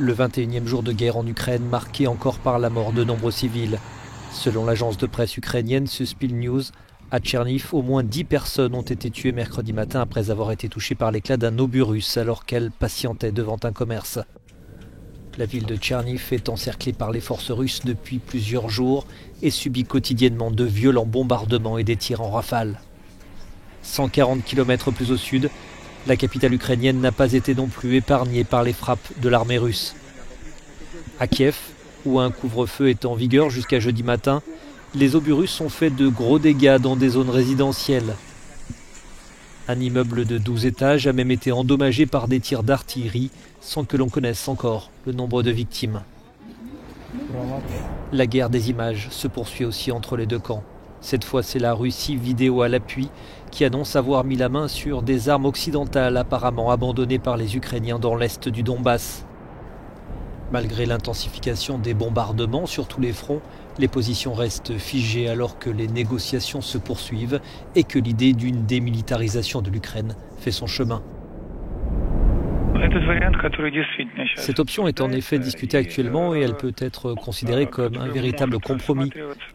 Le 21e jour de guerre en Ukraine, marqué encore par la mort de nombreux civils. Selon l'agence de presse ukrainienne Suspil News, à Tcherniv, au moins 10 personnes ont été tuées mercredi matin après avoir été touchées par l'éclat d'un obus russe alors qu'elles patientaient devant un commerce. La ville de Tcherniv est encerclée par les forces russes depuis plusieurs jours et subit quotidiennement de violents bombardements et des tirs en rafale. 140 km plus au sud, la capitale ukrainienne n'a pas été non plus épargnée par les frappes de l'armée russe. À Kiev, où un couvre-feu est en vigueur jusqu'à jeudi matin, les obus russes ont fait de gros dégâts dans des zones résidentielles. Un immeuble de 12 étages a même été endommagé par des tirs d'artillerie sans que l'on connaisse encore le nombre de victimes. La guerre des images se poursuit aussi entre les deux camps. Cette fois, c'est la Russie, vidéo à l'appui, qui annonce avoir mis la main sur des armes occidentales apparemment abandonnées par les Ukrainiens dans l'est du Donbass. Malgré l'intensification des bombardements sur tous les fronts, les positions restent figées alors que les négociations se poursuivent et que l'idée d'une démilitarisation de l'Ukraine fait son chemin. Cette option est en effet discutée actuellement et elle peut être considérée comme un véritable compromis.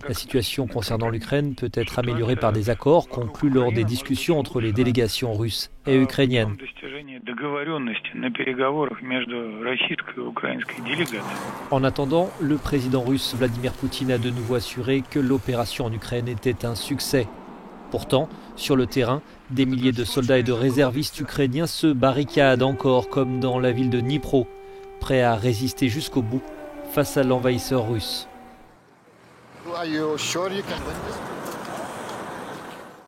La situation concernant l'Ukraine peut être améliorée par des accords conclus lors des discussions entre les délégations russes et ukrainiennes. En attendant, le président russe Vladimir Poutine a de nouveau assuré que l'opération en Ukraine était un succès. Pourtant, sur le terrain, des milliers de soldats et de réservistes ukrainiens se barricadent encore, comme dans la ville de Dnipro, prêts à résister jusqu'au bout face à l'envahisseur russe.